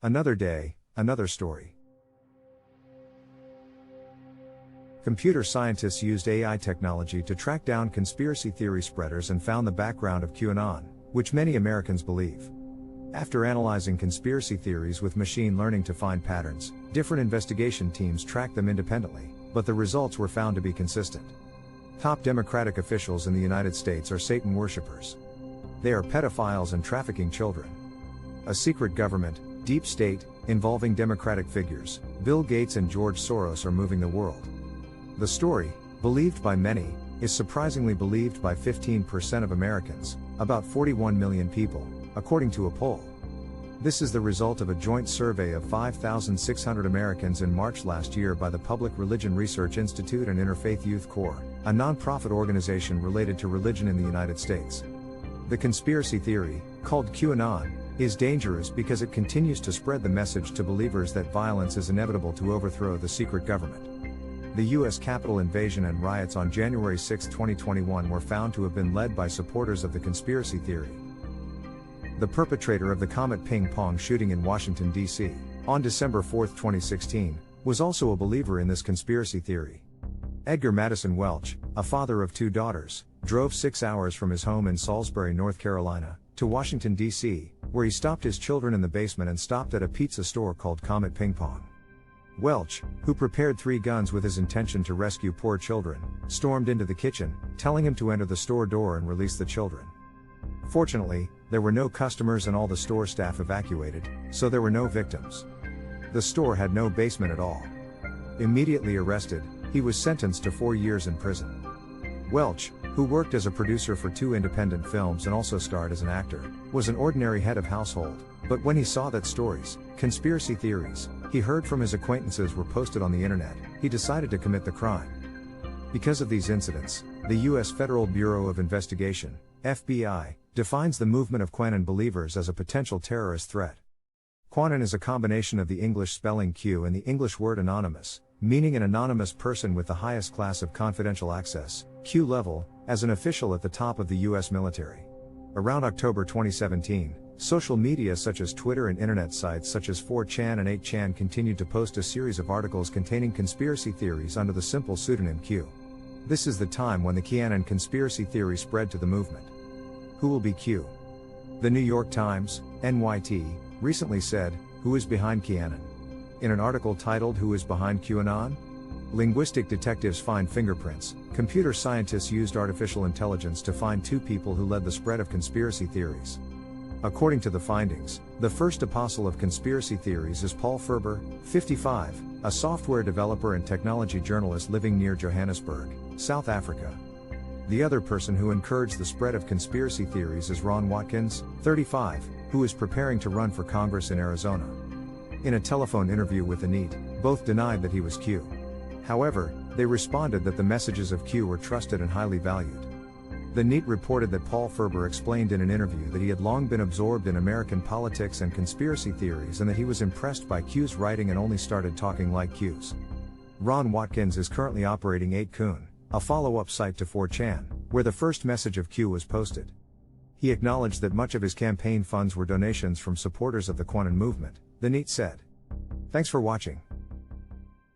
Another day, another story. Computer scientists used AI technology to track down conspiracy theory spreaders and found the background of QAnon, which many Americans believe. After analyzing conspiracy theories with machine learning to find patterns, different investigation teams tracked them independently, but the results were found to be consistent. Top Democratic officials in the United States are Satan worshippers. They are pedophiles and trafficking children. A secret government, deep state, involving Democratic figures, Bill Gates and George Soros are moving the world. The story, believed by many, is surprisingly believed by 15% of Americans, about 41 million people, according to a poll. This is the result of a joint survey of 5,600 Americans in March last year by the Public Religion Research Institute and Interfaith Youth Corps, a non-profit organization related to religion in the United States. The conspiracy theory, called QAnon, is dangerous because it continues to spread the message to believers that violence is inevitable to overthrow the secret government. The U.S. Capitol invasion and riots on January 6, 2021 were found to have been led by supporters of the conspiracy theory. The perpetrator of the Comet Ping Pong shooting in Washington, D.C., on December 4, 2016, was also a believer in this conspiracy theory. Edgar Madison Welch, a father of 2 daughters, drove 6 hours from his home in Salisbury, North Carolina, to Washington, D.C., where he stopped his children in the basement and stopped at a pizza store called Comet Ping Pong. Welch, who prepared 3 guns with his intention to rescue poor children, stormed into the kitchen, telling him to enter the store door and release the children. Fortunately, there were no customers and all the store staff evacuated, so there were no victims. The store had no basement at all. Immediately arrested, he was sentenced to 4 years in prison. Welch, who worked as a producer for 2 independent films and also starred as an actor, was an ordinary head of household, but when he saw that stories, conspiracy theories, he heard from his acquaintances were posted on the internet, he decided to commit the crime. Because of these incidents, the U.S. Federal Bureau of Investigation, FBI, defines the movement of QAnon believers as a potential terrorist threat. QAnon is a combination of the English spelling Q and the English word anonymous, meaning an anonymous person with the highest class of confidential access, Q level, as an official at the top of the U.S. military. Around October 2017, social media such as Twitter and internet sites such as 4chan and 8chan continued to post a series of articles containing conspiracy theories under the simple pseudonym Q. This is the time when the QAnon conspiracy theory spread to the movement. Who will be Q? The New York Times, NYT, recently said, "Who is behind QAnon?" In an article titled "Who is behind QAnon?" Linguistic detectives find fingerprints. Computer scientists used artificial intelligence to find 2 people who led the spread of conspiracy theories. According to the findings, the first apostle of conspiracy theories is Paul Ferber, 55, a software developer and technology journalist living near Johannesburg, South Africa. The other person who encouraged the spread of conspiracy theories is Ron Watkins, 35, who is preparing to run for Congress in Arizona. In a telephone interview with the NET, both denied that he was Q. However, they responded that the messages of Q were trusted and highly valued. The NET reported that Paul Ferber explained in an interview that he had long been absorbed in American politics and conspiracy theories and that he was impressed by Q's writing and only started talking like Q's. Ron Watkins is currently operating 8kun, a follow-up site to 4chan, where the first message of Q was posted. He acknowledged that much of his campaign funds were donations from supporters of the QAnon movement, the NET said. Thanks for watching.